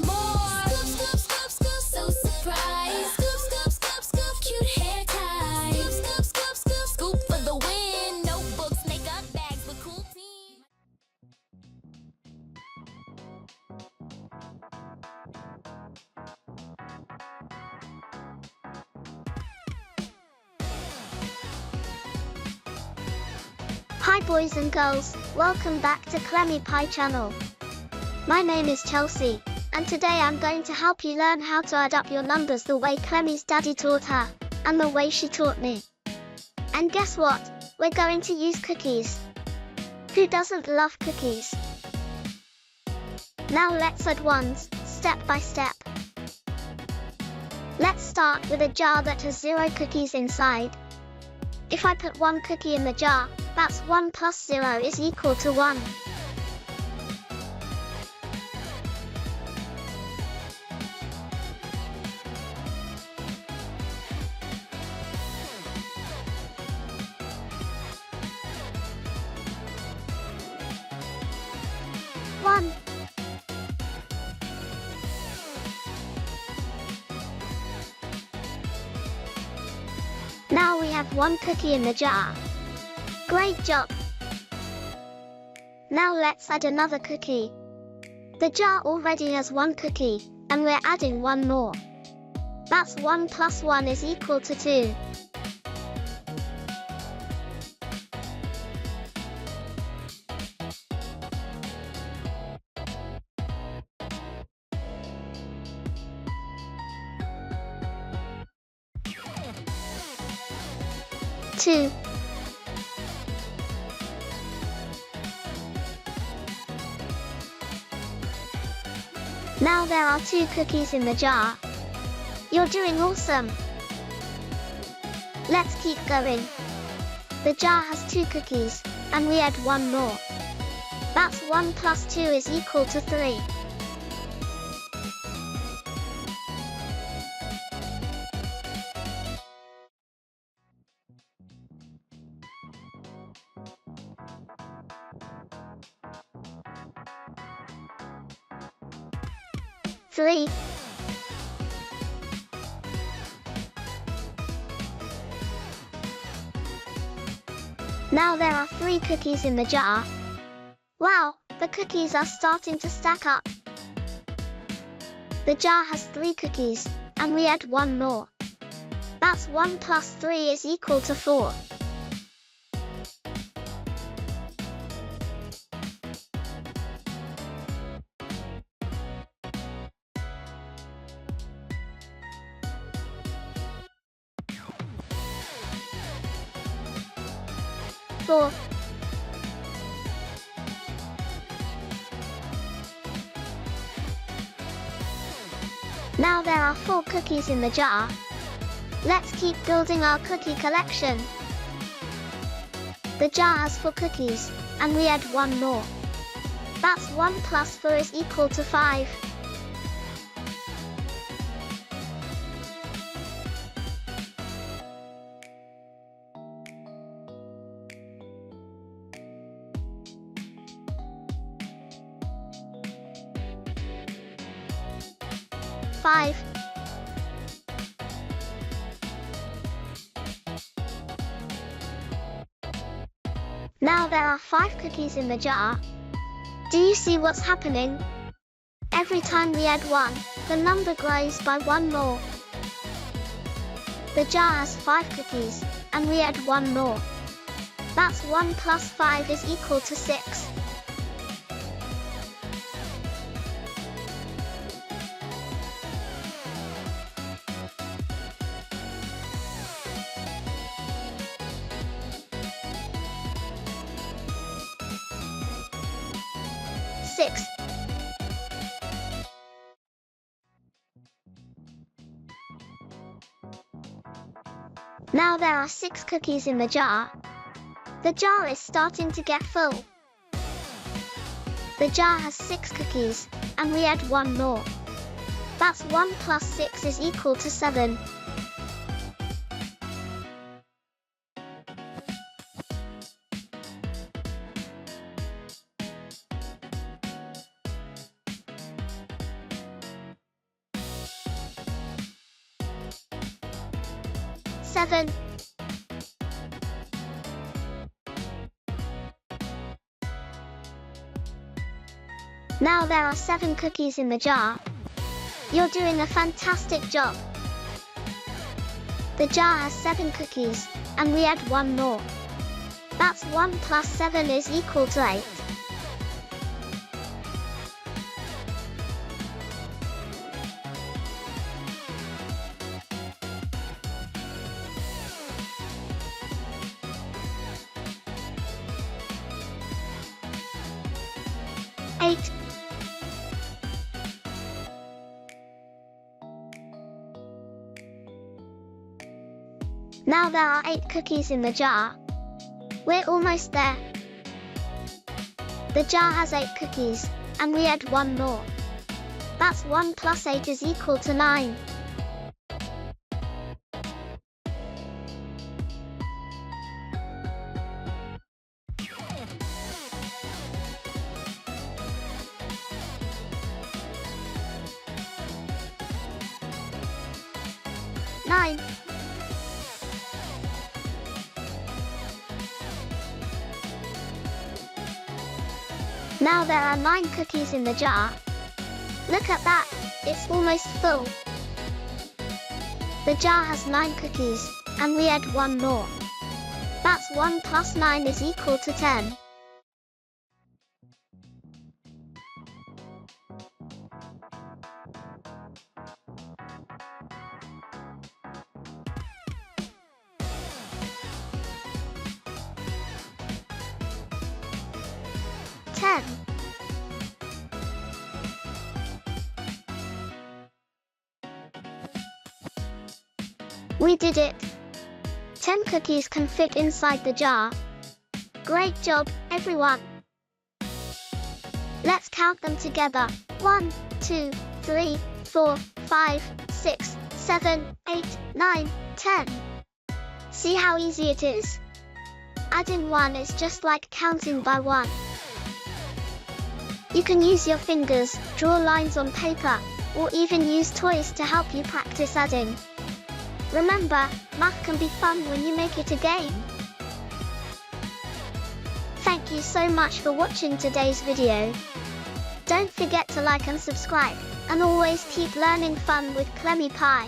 more. Scoop, scoop, scoop, scoop, so surprised. Scoop, scoop, scoop, scoop, cute hair ties. Scoop, scoop, scoop, scoop, scoop for the win. Notebooks, makeup bags with cool team. Hi boys and girls, welcome back to ClemiPie channel. My name is Chelsie, and today I'm going to help you learn how to add up your numbers the way Clemmie's daddy taught her, and the way she taught me. And guess what? We're going to use cookies. Who doesn't love cookies? Now let's add ones, step by step. Let's start with a jar that has 0 cookies inside. If I put 1 cookie in the jar, that's 1 plus 0 is equal to 1. One. Now we have 1 cookie in the jar. Great job! Now let's add another cookie. The jar already has 1 cookie, and we're adding 1 more. That's 1 plus 1 is equal to 2. Two. Now there are 2 cookies in the jar. You're doing awesome! Let's keep going. The jar has 2 cookies, and we add 1 more. That's 1 plus 2 is equal to 3. Three. Now there are 3 cookies in the jar. Wow, the cookies are starting to stack up. The jar has 3 cookies, and we add 1 more. That's 1 plus 3 is equal to 4. Four. Now there are 4 cookies in the jar. Let's keep building our cookie collection. The jar has 4 cookies, and we add 1 more. That's 1 plus 4 is equal to 5. Five. Now there are 5 cookies in the jar. Do you see what's happening? Every time we add 1, the number grows by 1 more. The jar has 5 cookies, and we add 1 more. That's 1 plus 5 is equal to 6. Six. Now there are 6 cookies in the jar. The jar is starting to get full. The jar has 6 cookies, and we add 1 more. That's 1 plus 6 is equal to 7. 7. Now there are 7 cookies in the jar. You're doing a fantastic job. The jar has 7 cookies, and we add 1 more. That's 1 plus 7 is equal to 8. Eight. Now there are 8 cookies in the jar. We're almost there. The jar has 8 cookies, and we add 1 more. That's 1 plus 8 is equal to 9. Nine. Now there are 9 cookies in the jar. Look at that, it's almost full. The jar has 9 cookies, and we add 1 more. That's 1 plus 9 is equal to 10. We did it! 10 cookies can fit inside the jar. Great job, everyone! Let's count them together. 1, 2, 3, 4, 5, 6, 7, 8, 9, 10. See how easy it is? Adding 1 is just like counting by 1. You can use your fingers, draw lines on paper, or even use toys to help you practice adding. Remember, math can be fun when you make it a game. Thank you so much for watching today's video. Don't forget to like and subscribe, and always keep learning fun with ClemiPie.